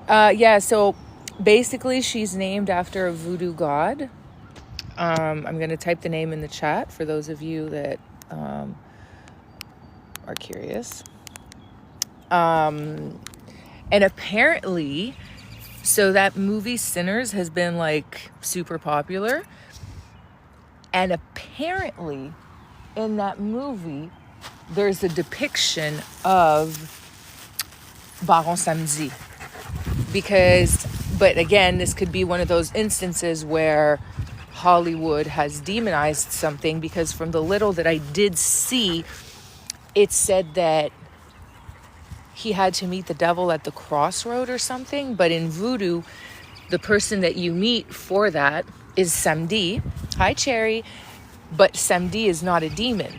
Yeah, so basically she's named after a voodoo god. I'm going to type the name in the chat for those of you that are curious. And apparently, so that movie Sinners has been like super popular. And apparently in that movie, there's a depiction of Baron Samedi. But again, this could be one of those instances where Hollywood has demonized something, because from the little that I did see, it said that he had to meet the devil at the crossroad or something. But in voodoo, the person that you meet for that is Samedi. Hi, Cherry. But Samedi is not a demon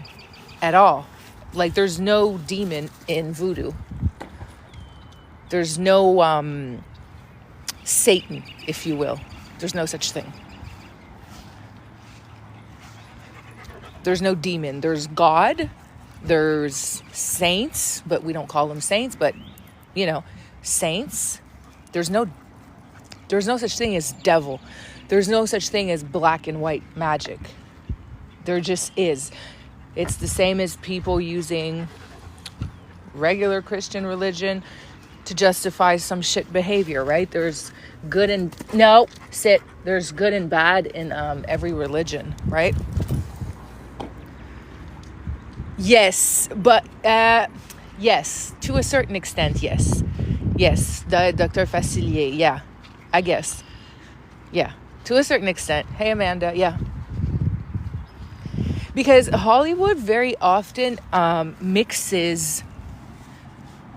at all. Like, there's no demon in voodoo. There's no Satan, if you will. There's no such thing. There's no demon. There's God. There's saints, but we don't call them saints, but, you know, saints. There's no such thing as devil. There's no such thing as black and white magic. There just is. It's the same as people using regular Christian religion to justify some shit behavior, right? There's good and... No, sit. There's good and bad in every religion, right? Yes, but... yes, to a certain extent, yes. Yes, the Dr. Facilier, yeah. I guess. Yeah, to a certain extent. Hey, Amanda, yeah. Because Hollywood very often mixes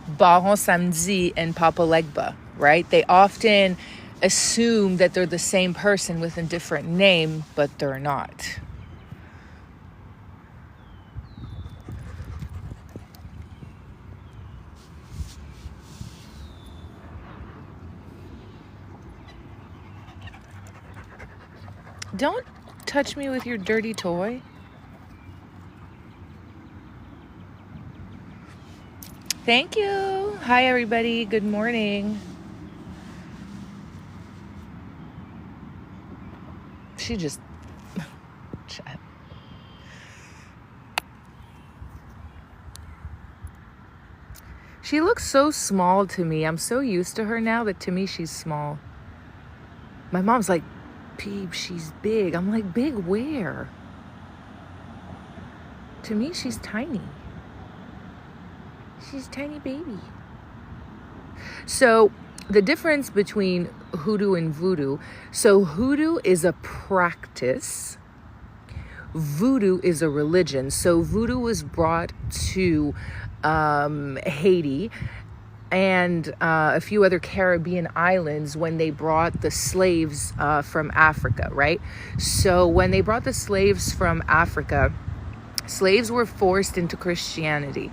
Baron Samedi and Papa Legba, right? They often assume that they're the same person with a different name, but they're not. Don't touch me with your dirty toy. Thank you. Hi, everybody. Good morning. She just... She looks so small to me. I'm so used to her now that to me she's small. My mom's like, Peep, she's big. I'm like, big where? To me, she's tiny. She's a tiny baby. So the difference between hoodoo and voodoo. So hoodoo is a practice. Voodoo is a religion. So voodoo was brought to Haiti and a few other Caribbean islands when they brought the slaves from Africa, right? So when they brought the slaves from Africa, slaves were forced into Christianity.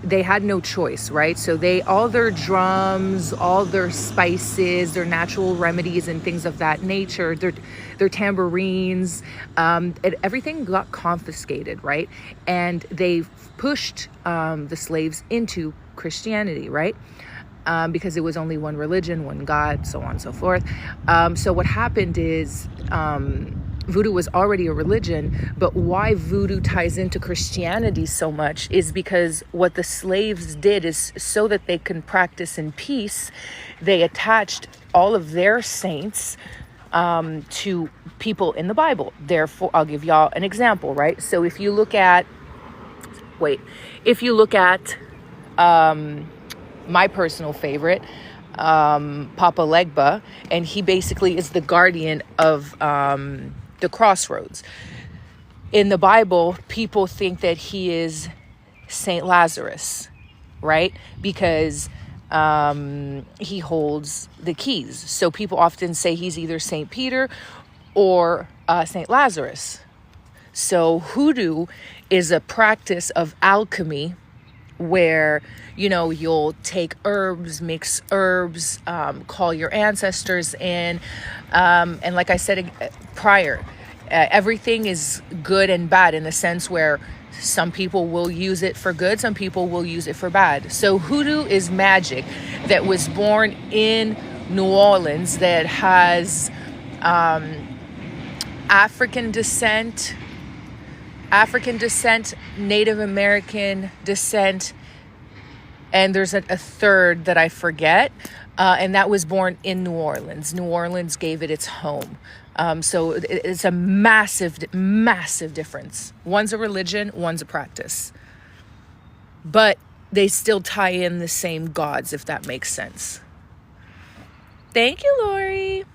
They had no choice, right? So all their drums, all their spices, their natural remedies and things of that nature, their tambourines, everything got confiscated, right? And they pushed the slaves into Christianity, right? Because it was only one religion, one God, so on and so forth. So what happened is... Voodoo was already a religion, but why voodoo ties into Christianity so much is because what the slaves did is so that they can practice in peace, they attached all of their saints to people in the Bible. Therefore, I'll give y'all an example, right? So if you look at my personal favorite, Papa Legba, and he basically is the guardian of the crossroads. In the Bible, people think that he is Saint Lazarus, right? Because he holds the keys. So people often say he's either Saint Peter or Saint Lazarus. So hoodoo is a practice of alchemy where, you'll take herbs, mix herbs, call your ancestors in. And like I said prior, everything is good and bad in the sense where Some people will use it for good, some people will use it for bad. So hoodoo is magic that was born in New Orleans, that has African descent, Native American descent, and there's a third that I forget. And that was born in New Orleans. New Orleans gave it its home. So it's a massive, massive difference. One's a religion, one's a practice. But they still tie in the same gods, if that makes sense. Thank you, Lori.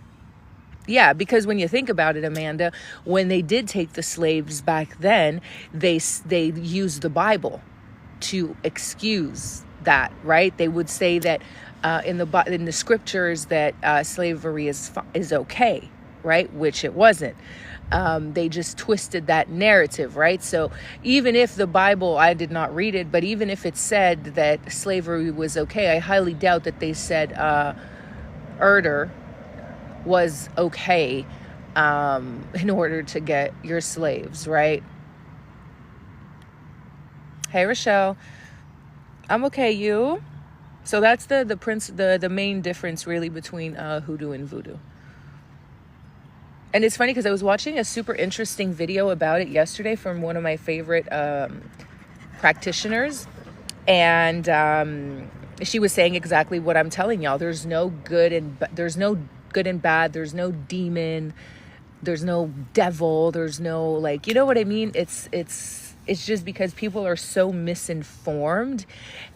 Yeah, because when you think about it, Amanda, when they did take the slaves back then, they used the Bible to excuse that, right? They would say that in the scriptures that slavery is okay, right? Which it wasn't. They just twisted that narrative, right? So even if the Bible, I did not read it, but even if it said that slavery was okay, I highly doubt that they said murder was okay in order to get your slaves, right? Hey, Rochelle. I'm okay, you? So that's the main difference really between hoodoo and voodoo. And it's funny because I was watching a super interesting video about it yesterday from one of my favorite practitioners. And she was saying exactly what I'm telling y'all. There's no good and bad. There's no demon. There's no devil. There's no, like, you know what I mean? It's just because people are so misinformed.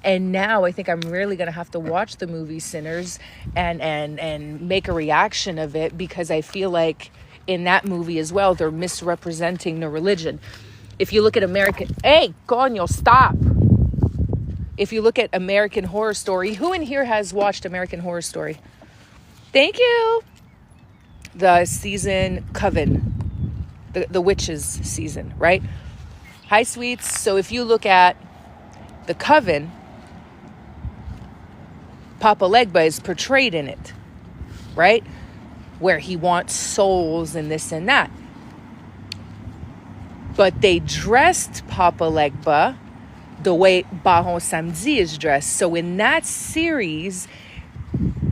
And now I think I'm really going to have to watch the movie Sinners and make a reaction of it, because I feel like in that movie as well, they're misrepresenting the religion. If you look at hey, coño, stop. If you look at American Horror Story, who in here has watched American Horror Story? Thank you. The season Coven, the witches season, right? Hi, sweets. So if you look at the Coven, Papa Legba is portrayed in it, right? Where he wants souls and this and that. But they dressed Papa Legba the way Baron Samedi is dressed. So in that series,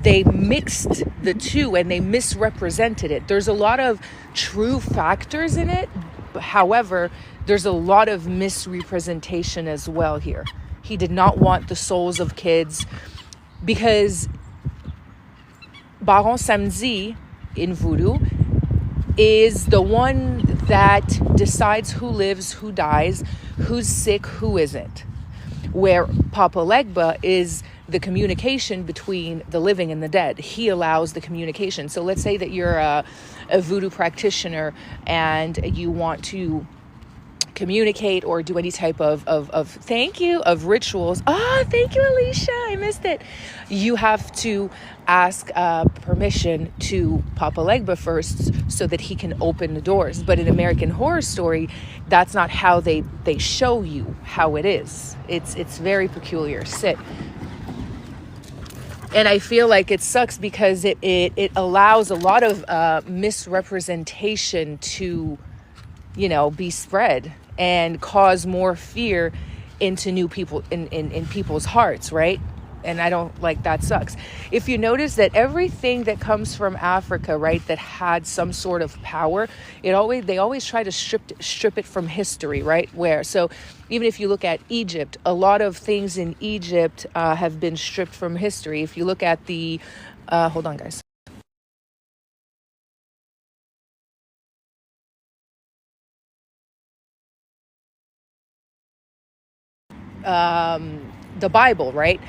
they mixed the two and they misrepresented it. There's a lot of true factors in it. However, there's a lot of misrepresentation as well here. He did not want the souls of kids, because Baron Samedi in voodoo is the one that decides who lives, who dies, who's sick, who isn't. Where Papa Legba is the communication between the living and the dead. He allows the communication. So let's say that you're a voodoo practitioner and you want to communicate or do any type of rituals. Thank you, Alicia. I missed it. You have to ask permission to Papa Legba first so that he can open the doors. But in American Horror Story, that's not how they show you how it is. It's very peculiar. Sit. And I feel like it sucks because it allows a lot of misrepresentation to, be spread and cause more fear into new people in people's hearts, right? And I don't like that. Sucks. If you notice that everything that comes from Africa, right, that had some sort of power, they always try to strip it from history, right? So even if you look at Egypt, a lot of things in Egypt have been stripped from history. If you look at the hold on, guys. The Bible, right?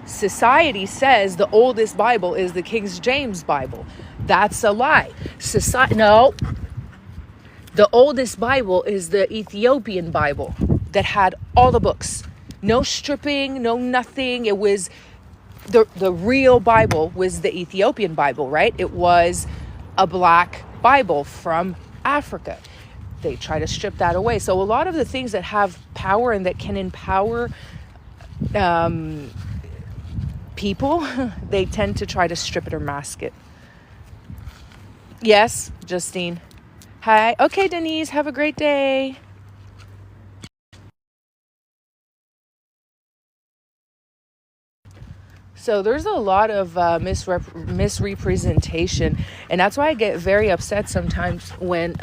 Society says the oldest Bible is the King James Bible. That's a lie. No. The oldest Bible is the Ethiopian Bible that had all the books. No stripping, no nothing. It was the real Bible was the Ethiopian Bible, right? It was a black Bible from Africa. They try to strip that away. So a lot of the things that have power and that can empower people, they tend to try to strip it or mask it. Yes, Justine. Hi. Okay, Denise, have a great day. So there's a lot of misrepresentation, and that's why I get very upset sometimes when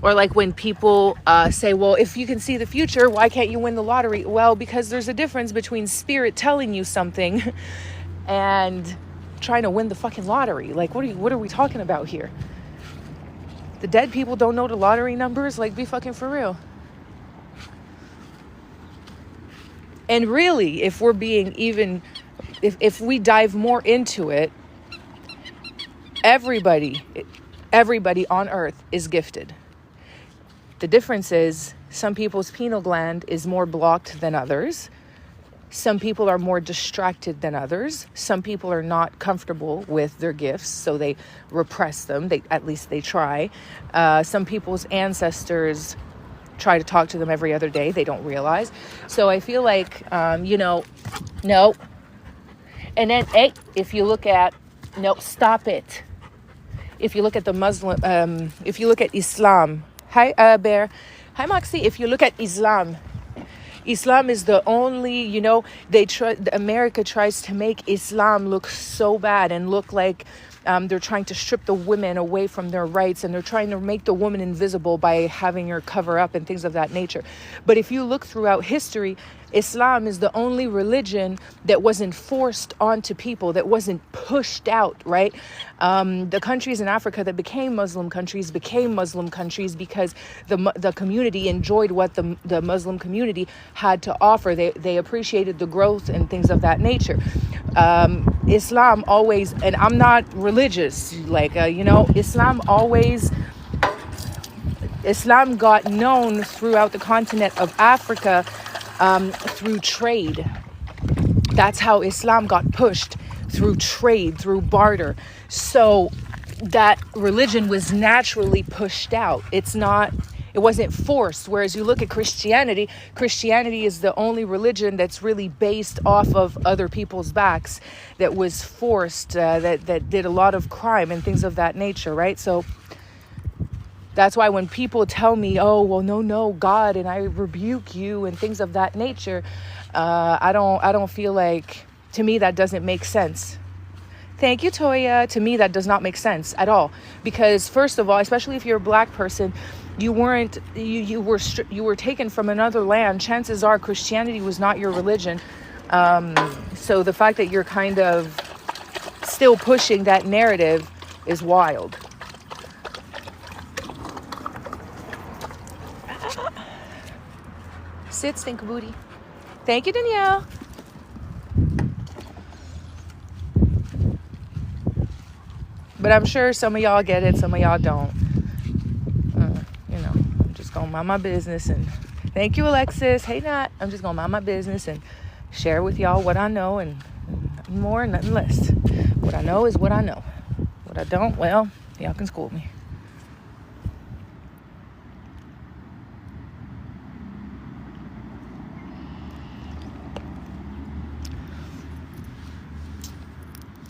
or like when people say, well, if you can see the future, why can't you win the lottery? Well, because there's a difference between spirit telling you something and trying to win the fucking lottery. Like, what are we talking about here? The dead people don't know the lottery numbers? Like, be fucking for real. And really, if we're being even, if we dive more into it, everybody on earth is gifted. The difference is some people's pineal gland is more blocked than others. Some people are more distracted than others. Some people are not comfortable with their gifts, so they repress them. At least they try. Some people's ancestors try to talk to them every other day. They don't realize. So I feel like, no. And then, if you look at, no, stop it. If you look at the Muslim, if you look at Islam, hi, Bear. Hi, Moxie. If you look at Islam is the only, America tries to make Islam look so bad and look like they're trying to strip the women away from their rights, and they're trying to make the woman invisible by having her cover up and things of that nature. But if you look throughout history, Islam is the only religion that wasn't forced onto people, that wasn't pushed out, right? The countries in Africa that became Muslim countries because the community enjoyed what the Muslim community had to offer. They appreciated the growth and things of that nature. Islam always, and I'm not religious, Islam got known throughout the continent of Africa through trade. That's how Islam got pushed, through trade, through barter. So that religion was naturally pushed out. It wasn't forced. Whereas you look at Christianity is the only religion that's really based off of other people's backs, that was forced, that did a lot of crime and things of that nature, right? So that's why when people tell me, oh, well, no, God, and I rebuke you and things of that nature, I don't feel like, to me, that doesn't make sense. Thank you, Toya. To me, that does not make sense at all. Because first of all, especially if you're a black person, you were taken from another land. Chances are Christianity was not your religion. So the fact that you're kind of still pushing that narrative is wild. Sit, stink booty. Thank you, Danielle. But I'm sure some of y'all get it, some of y'all don't. I'm just gonna mind my business, and thank you, Alexis. Hey, Nat. I'm just gonna mind my business and share with y'all what I know, and nothing more, nothing less. What I know is what I know. What I don't, well, y'all can school me.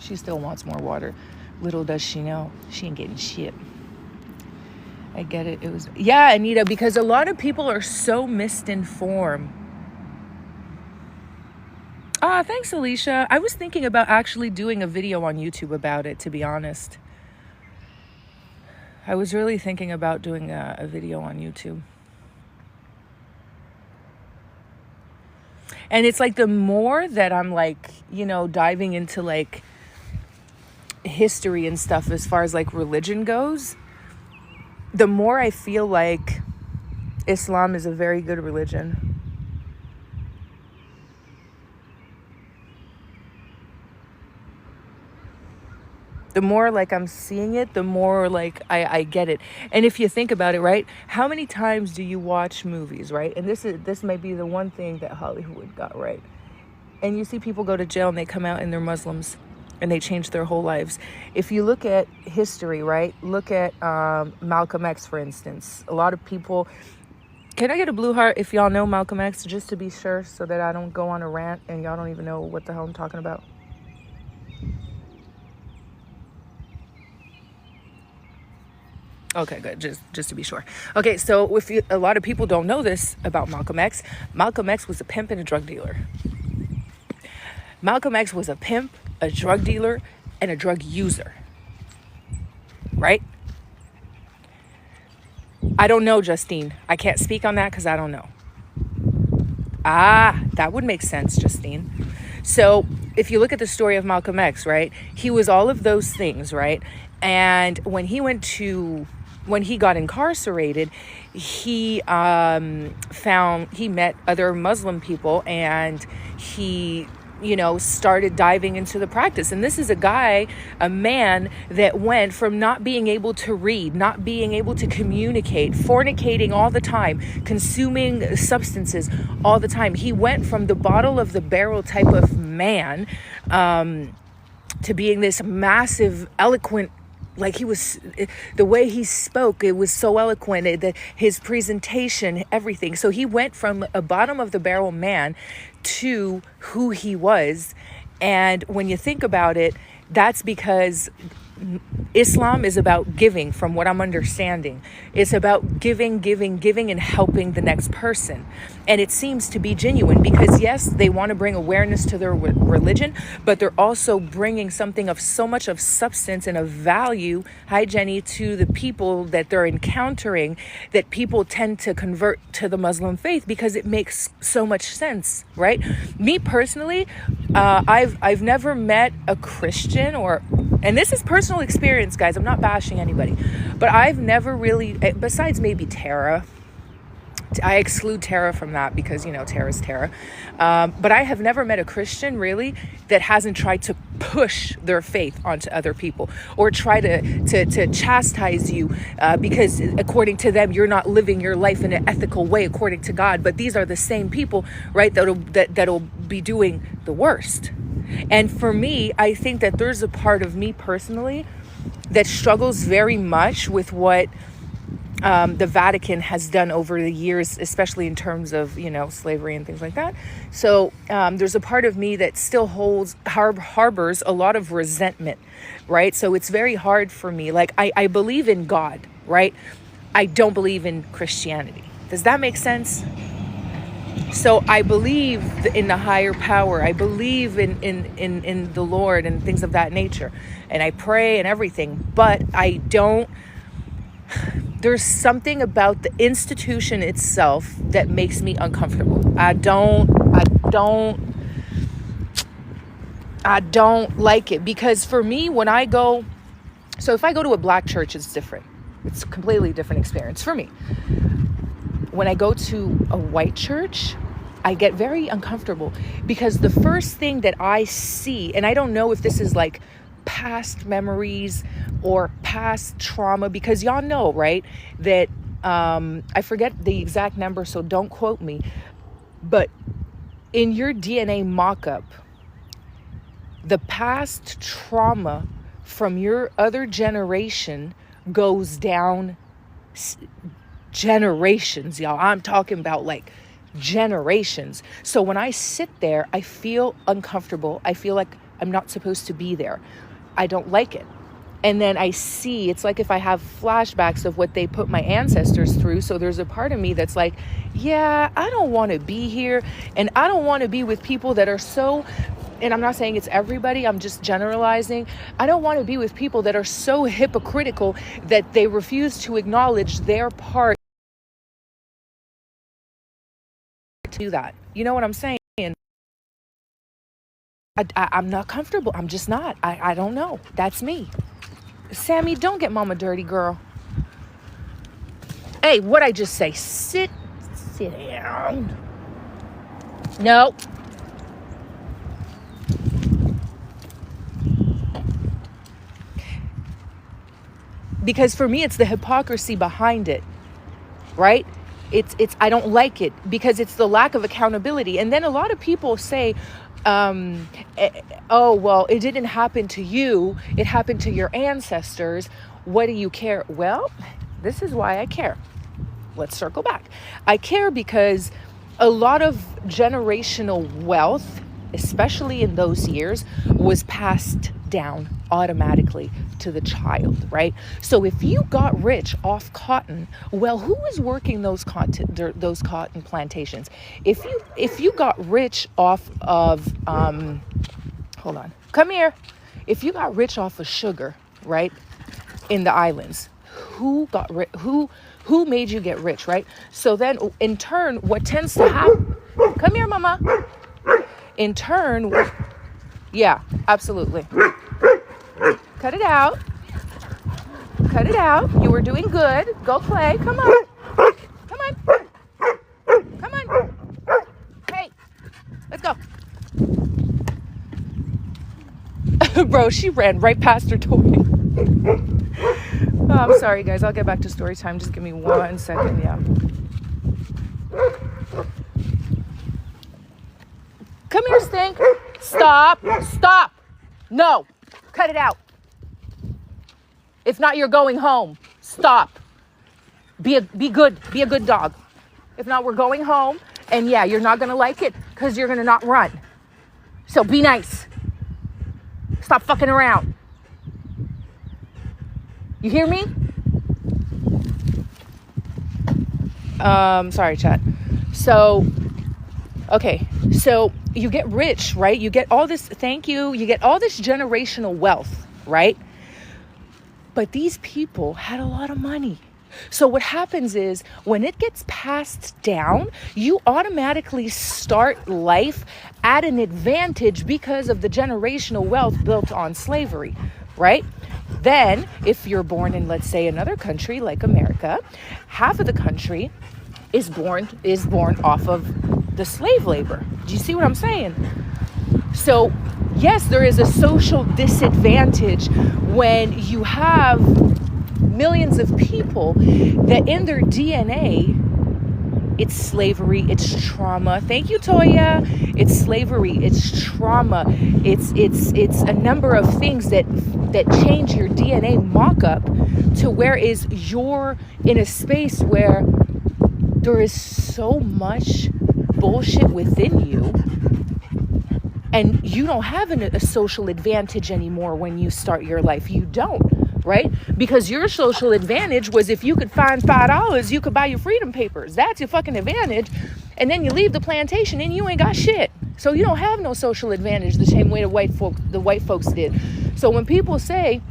She still wants more water. Little does she know, she ain't getting shit. I get it. It was, yeah, Anita, because a lot of people are so misinformed. Thanks, Alicia. I was thinking about actually doing a video on YouTube about it, to be honest. I was really thinking about doing a video on YouTube. And it's like the more that I'm like, diving into like history and stuff as far as like religion goes, the more I feel like Islam is a very good religion. The more like I'm seeing it, the more like I get it. And if you think about it, right, how many times do you watch movies, right? And this may be the one thing that Hollywood got right. And you see people go to jail and they come out and they're Muslims and they change their whole lives. If you look at history, right, look at Malcolm X, for instance. A lot of people, can I get a blue heart if y'all know Malcolm X, just to be sure, so that I don't go on a rant and y'all don't even know what the hell I'm talking about? Okay, good. Just to be sure. Okay, so a lot of people don't know this about Malcolm X. Malcolm X was a pimp and a drug dealer. Malcolm X was a pimp, a drug dealer, and a drug user, right? I don't know, Justine. I can't speak on that because I don't know. Ah, that would make sense, Justine. So if you look at the story of Malcolm X, right, he was all of those things, right? And when he got incarcerated, he met other Muslim people, and he started diving into the practice. And this is a man that went from not being able to read, not being able to communicate, fornicating all the time, consuming substances all the time. He went from the bottle of the barrel type of man to being this massive, eloquent, like the way he spoke, it was so eloquent, his presentation, everything. So he went from a bottom of the barrel man to who he was. And when you think about it, that's because Islam is about giving, from what I'm understanding. It's about giving, and helping the next person. And it seems to be genuine because, yes, they want to bring awareness to their religion, but they're also bringing something of so much of substance and of value, hi Jenny, to the people that they're encountering, that people tend to convert to the Muslim faith because it makes so much sense, right? Me personally, I've never met a Christian, and this is personal experience, guys. I'm not bashing anybody, but I've never really, besides maybe Tara, I exclude Tara from that because, Tara's Tara. But I have never met a Christian really that hasn't tried to push their faith onto other people or try to chastise you because according to them, you're not living your life in an ethical way according to God. But these are the same people, right, that'll be doing the worst. And for me, I think that there's a part of me personally that struggles very much with what the Vatican has done over the years, especially in terms of, slavery and things like that. So there's a part of me that still harbors a lot of resentment, right? So it's very hard for me. Like, I believe in God, right? I don't believe in Christianity. Does that make sense? So I believe in the higher power. I believe in the Lord and things of that nature. And I pray and everything, but there's something about the institution itself that makes me uncomfortable. I don't like it because for me, if I go to a black church, it's different. It's a completely different experience for me. When I go to a white church, I get very uncomfortable because the first thing that I see, and I don't know if this is like past memories or past trauma, because y'all know, right, that I forget the exact number, so don't quote me, but in your DNA mock-up, the past trauma from your other generation goes down generations, y'all. I'm talking about like generations. So when I sit there, I feel uncomfortable. I feel like I'm not supposed to be there. I don't like it. And then I see, it's like if I have flashbacks of what they put my ancestors through. So there's a part of me that's like, yeah, I don't want to be here. And I don't want to be with people that are so, and I'm not saying it's everybody, I'm just generalizing. I don't want to be with people that are so hypocritical that they refuse to acknowledge their part to do that. You know what I'm saying? I'm not comfortable. I'm just not. I don't know. That's me. Sammy, don't get mama dirty, girl. Hey, what'd I just say? Sit down. No. Because for me, it's the hypocrisy behind it, right? It's I don't like it because it's the lack of accountability. And then a lot of people say, oh, well, it didn't happen to you. It happened to your ancestors. What do you care? Well, this is why I care. Let's circle back. I care because a lot of generational wealth, especially in those years, was passed down automatically to the child, right? So if you got rich off cotton, well, who was working those cotton plantations? If you got rich off of hold on. Come here. If you got rich off of sugar, right, in the islands, who made you get rich, right? So then in turn, what tends to happen, come here, mama. In turn, yeah, absolutely. Cut it out. Cut it out. You were doing good. Go play. Come on. Come on. Come on. Hey, let's go. Bro, she ran right past her toy. Oh, I'm sorry, guys. I'll get back to story time. Just give me 1 second. Yeah. Come here, Stink. Stop. Stop. No. Cut it out. If not, you're going home. Stop. Be good. Be a good dog. If not, we're going home. And yeah, you're not going to like it because you're going to not run. So be nice. Stop fucking around. You hear me? Sorry, chat. So, okay. So you get rich, right? You get all this, thank you. You get all this generational wealth, right? But these people had a lot of money. So what happens is when it gets passed down, you automatically start life at an advantage because of the generational wealth built on slavery, right? Then if you're born in, let's say, another country like America, half of the country is born off of the slave labor. Do you see what I'm saying? So yes, there is a social disadvantage when you have millions of people that in their DNA, it's slavery, it's trauma. Thank you, Toya. It's slavery, it's trauma. It's a number of things that change your DNA mock-up to where is you're in a space where there is so much bullshit within you. And you don't have a social advantage anymore when you start your life. You don't, right? Because your social advantage was if you could find $5, you could buy your freedom papers. That's your fucking advantage. And then you leave the plantation and you ain't got shit. So you don't have no social advantage the same way the white folks did. So when people say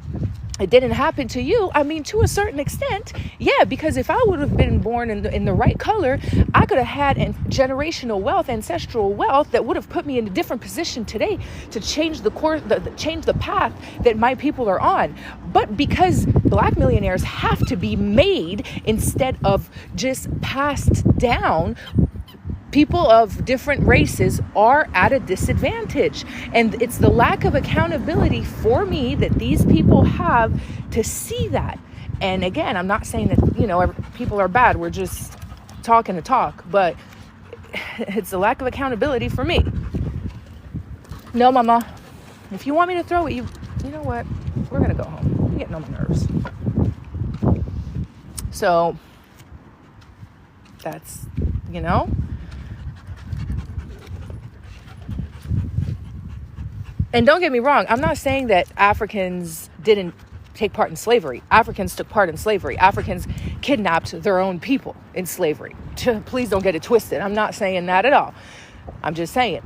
it didn't happen to you, I mean, to a certain extent, yeah, because if I would have been born in the right color, I could have had generational wealth, ancestral wealth that would have put me in a different position today to change the course, change the path that my people are on. But because Black millionaires have to be made instead of just passed down, people of different races are at a disadvantage. And it's the lack of accountability for me that these people have to see that. And again, I'm not saying that, people are bad. We're just talking to talk. But it's the lack of accountability for me. No, mama. If you want me to throw it, you know what? We're going to go home. You're getting on my nerves. So that's, And don't get me wrong, I'm not saying that Africans didn't take part in slavery. Africans took part in slavery. Africans kidnapped their own people in slavery. Please don't get it twisted. I'm not saying that at all. I'm just saying,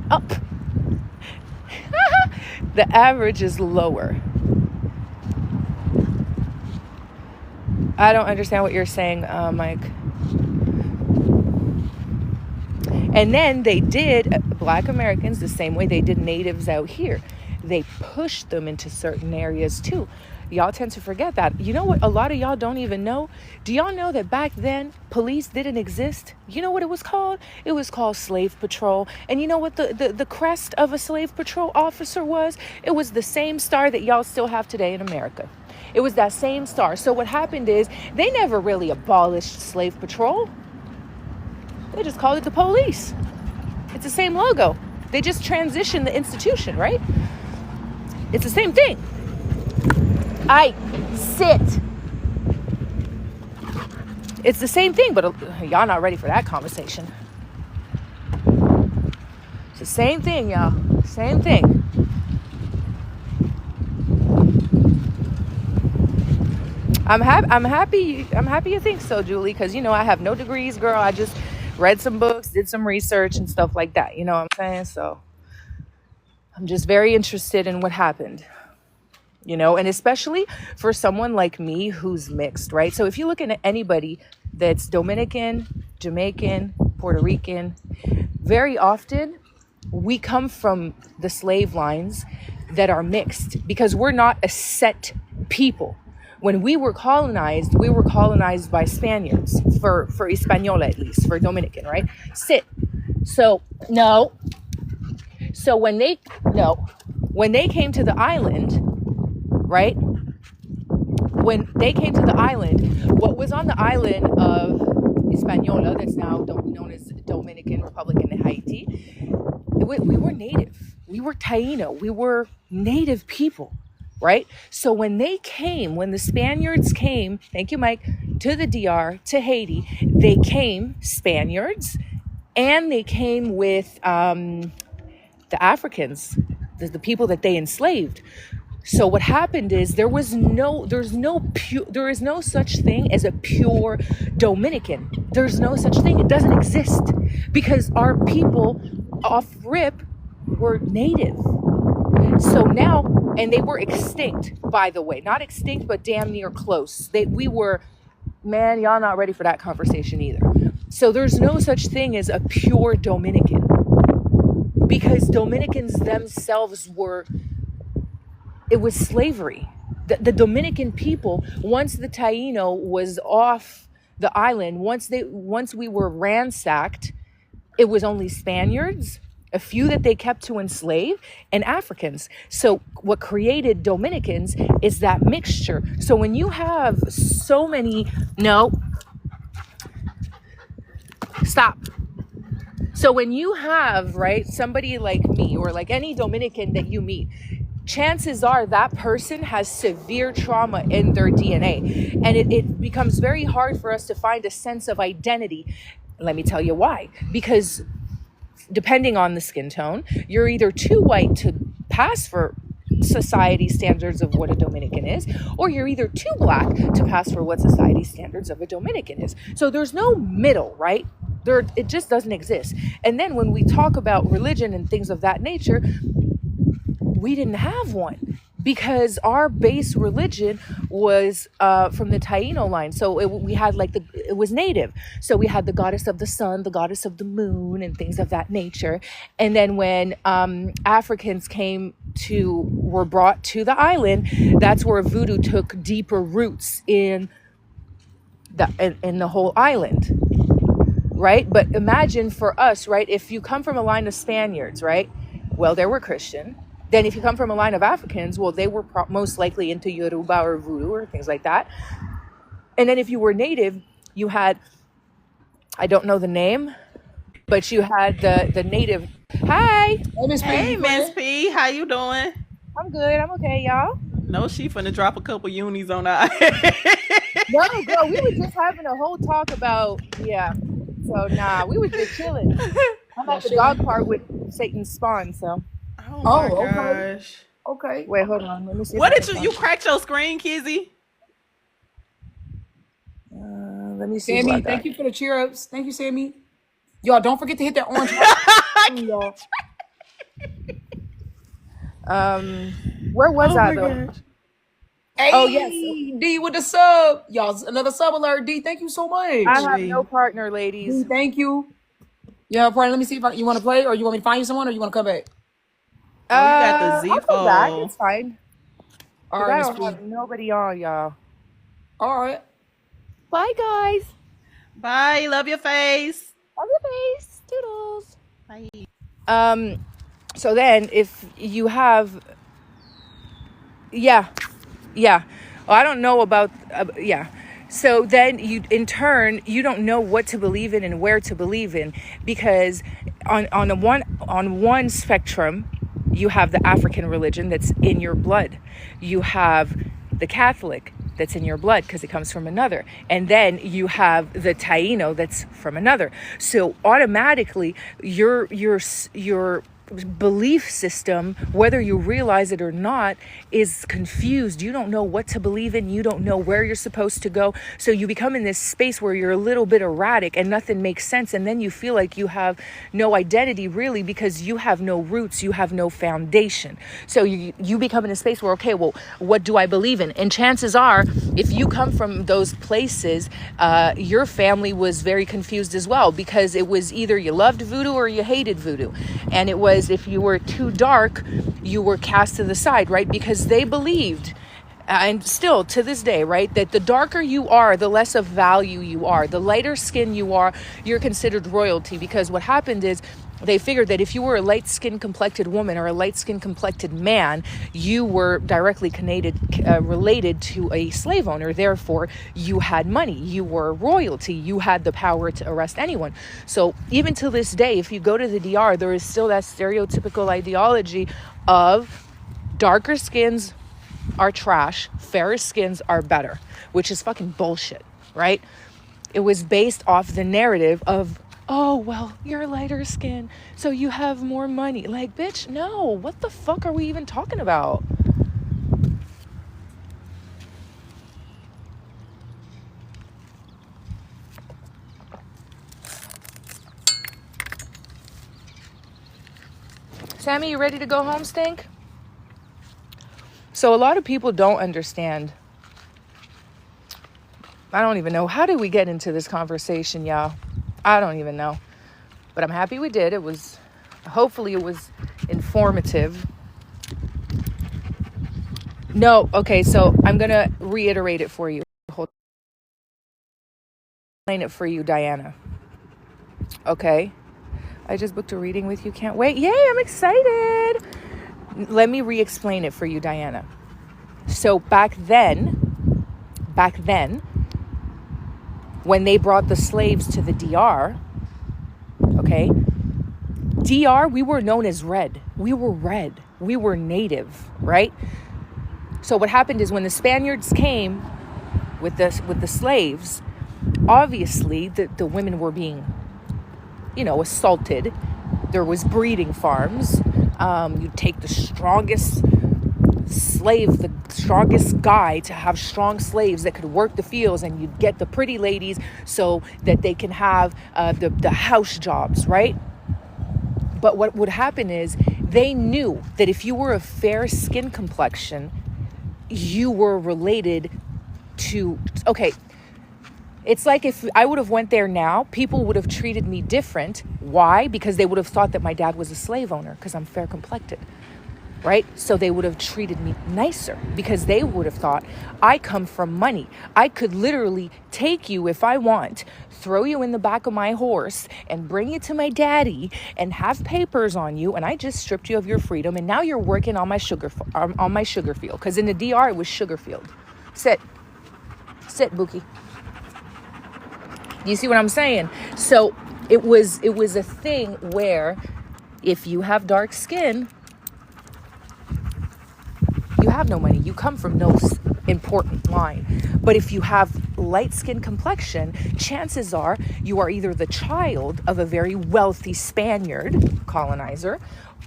the average is lower. I don't understand what you're saying, Mike. And then they did Black Americans the same way they did natives out here. They pushed them into certain areas too. Y'all tend to forget that. You know what a lot of y'all don't even know? Do y'all know that back then police didn't exist? You know what it was called? It was called slave patrol. And you know what the crest of a slave patrol officer was? It was the same star that y'all still have today in America. It was that same star. So what happened is they never really abolished slave patrol. They just called it the police. It's the same logo. They just transitioned the institution, right? It's the same thing. Sit. It's the same thing, but y'all not ready for that conversation. It's the same thing, y'all. Same thing. I'm happy you think so, Julie, because I have no degrees, girl. I just read some books, did some research and stuff like that. You know what I'm saying? So I'm just very interested in what happened, and especially for someone like me who's mixed, right? So if you look at anybody that's Dominican, Jamaican, Puerto Rican, very often we come from the slave lines that are mixed because we're not a set people. When we were colonized by Spaniards, for Hispaniola at least, for Dominican, right? So, no. So when they came to the island, right? When they came to the island, what was on the island of Hispaniola, that's now known as Dominican Republic and Haiti, we were native. We were Taino. We were native people, right? So when the Spaniards came, thank you, Mike, to the DR, to Haiti, they came Spaniards, and they came with the Africans, the people that they enslaved. So what happened is there is no such thing as a pure Dominican. There's no such thing. It doesn't exist because our people off rip were native. So now, and they were extinct, by the way, not extinct, but damn near close. Man, y'all not ready for that conversation either. So there's no such thing as a pure Dominican because Dominicans themselves it was slavery. The Dominican people, once the Taino was off the island, once we were ransacked, it was only Spaniards, a few that they kept to enslave, and Africans. So what created Dominicans is that mixture. So when you have so many, no, stop. So when you have, right, somebody like me or like any Dominican that you meet, chances are that person has severe trauma in their DNA. And it becomes very hard for us to find a sense of identity. Let me tell you why. Because depending on the skin tone, you're either too white to pass for society standards of what a Dominican is, or you're either too black to pass for what society standards of a Dominican is. So there's no middle, right? It just doesn't exist. And then when we talk about religion and things of that nature, we didn't have one because our base religion was from the Taino line. So we had it was native. So we had the goddess of the sun, the goddess of the moon, and things of that nature. And then when Africans were brought to the island, that's where voodoo took deeper roots in the whole island, right? But imagine for us, right? If you come from a line of Spaniards, right? Well, they were Christian. Then if you come from a line of Africans, well, they were most likely into Yoruba or voodoo or things like that. And then if you were native, you had, I don't know the name, but you had the native. Hi. Hey, Miss P. How you doing? I'm good. I'm okay, y'all. No, she finna drop a couple unis on our No, girl, we were just having a whole talk about, yeah. So, nah, we were just chilling. I'm at the dog park with Satan's spawn, so. Oh my gosh. Okay. Wait, hold on. Let me see. What did you cracked your screen, Kizzy? Let me see. Sammy, thank you for the cheer ups. Thank you, Sammy. Y'all, don't forget to hit that orange. Y'all. Where was I though? Hey, oh yes, D with the sub. Y'all, another sub alert. D, thank you so much. I have no partner, ladies. D, thank you. Yeah, partner. Let me see if you want to play, or you want me to find you someone, or you want to come back. You got the Z I'll come back. It's fine. All right, I don't have nobody on, y'all. All right. Bye, guys. Bye. Love your face. Love your face. Toodles. Bye. So then, if you have, yeah. Oh, I don't know about, yeah. So then you, in turn, you don't know what to believe in and where to believe in, because on one spectrum, you have the African religion that's in your blood. You have the Catholic that's in your blood because it comes from another. And then you have the Taino that's from another. So automatically your belief system, whether you realize it or not, is confused. You don't know what to believe in. You don't know where you're supposed to go. So you become in this space where you're a little bit erratic and nothing makes sense. And then you feel like you have no identity really, because you have no roots. You have no foundation. So you become in a space where, okay, well, what do I believe in? And chances are, if you come from those places, your family was very confused as well, because it was either you loved voodoo or you hated voodoo. And it was, if you were too dark, you were cast to the side, right? Because they believed, and still to this day, right, that the darker you are, the less of value you are. The lighter skin you are, you're considered royalty. Because what happened is, they figured that if you were a light-skin complected woman or a light-skin complected man, you were directly related to a slave owner. Therefore, you had money. You were royalty. You had the power to arrest anyone. So even to this day, if you go to the DR, there is still that stereotypical ideology of darker skins are trash, fairer skins are better, which is fucking bullshit, right? It was based off the narrative of, oh, well, you're lighter skin, so you have more money. Like, bitch, no. What the fuck are we even talking about? Sammy, you ready to go home, Stink? So a lot of people don't understand. I don't even know. How did we get into this conversation, y'all? I don't even know. But I'm happy we did. Hopefully it was informative. No, okay, so I'm going to reiterate it for you. Explain it for you, Diana. Okay? I just booked a reading with you. Can't wait. Yay, I'm excited. Let me re-explain it for you, Diana. So back then, when they brought the slaves to the DR, okay, DR, we were known as red. We were red. We were native, right? So what happened is when the Spaniards came with the slaves, obviously the women were being, assaulted. There was breeding farms. You'd take the strongest slave, the strongest guy to have strong slaves that could work the fields, and you'd get the pretty ladies so that they can have the house jobs, right? But what would happen is they knew that if you were a fair skin complexion, you were related to, okay, it's like if I would have went there now, people would have treated me different. Why? Because they would have thought that my dad was a slave owner because I'm fair complected. Right? So they would have treated me nicer because they would have thought I come from money. I could literally take you if I want, throw you in the back of my horse and bring you to my daddy and have papers on you, and I just stripped you of your freedom, and now you're working on my sugar field. Because in the DR it was sugar field. Sit, Buki. You see what I'm saying? So it was a thing where if you have dark skin, you have no money. You come from no important line. But if you have light skin complexion, chances are you are either the child of a very wealthy Spaniard colonizer,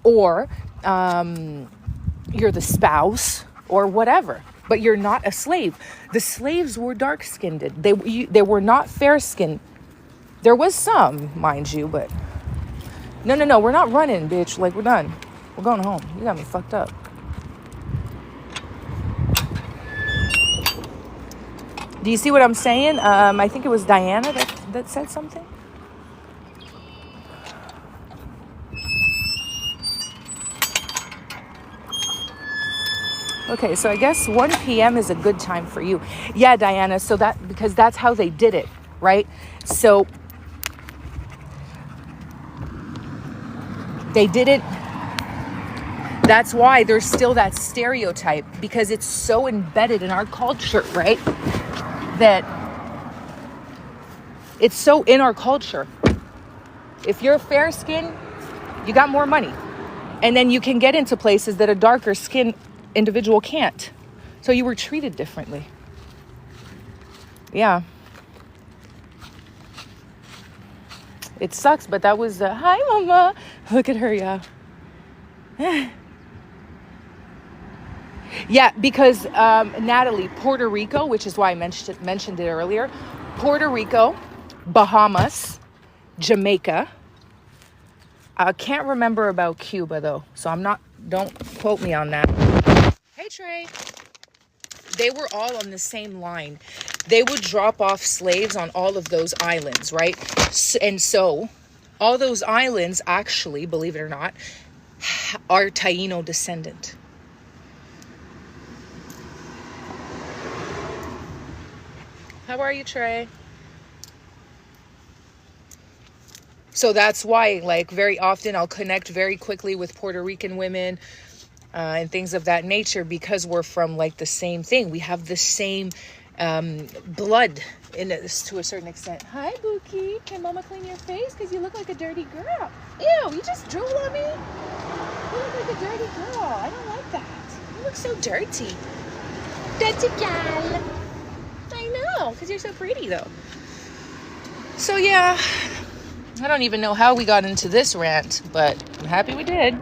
or you're the spouse or whatever. But you're not a slave. The slaves were dark-skinned. They were not fair-skinned. There was some, mind you, but no, we're not running, bitch. Like, we're done. We're going home. You got me fucked up. Do you see what I'm saying? I think it was Diana that said something. Okay, so I guess 1 p.m. is a good time for you. Yeah, Diana, so because that's how they did it, right? So they did it. That's why there's still that stereotype, because it's so embedded in our culture, right? That it's so in our culture. If you're fair skin, you got more money. And then you can get into places that a darker skin individual can't. So you were treated differently. Yeah. It sucks, but that was hi mama. Look at her, yeah. Yeah, because Natalie, Puerto Rico, which is why I mentioned it earlier. Puerto Rico, Bahamas, Jamaica. I can't remember about Cuba though, so don't quote me on that. Hey Trey. They were all on the same line. They would drop off slaves on all of those islands, right? And so all those islands actually, believe it or not, are Taino descendant. How are you, Trey? So that's why, like, very often I'll connect very quickly with Puerto Rican women and things of that nature because we're from, like, the same thing. We have the same blood in it to a certain extent. Hi, Buki. Can Mama clean your face? Because you look like a dirty girl. Ew, you just drool on me? You look like a dirty girl. I don't like that. You look so dirty. Dirty gal. I know, because you're so pretty, though. So, yeah, I don't even know how we got into this rant, but I'm happy we did.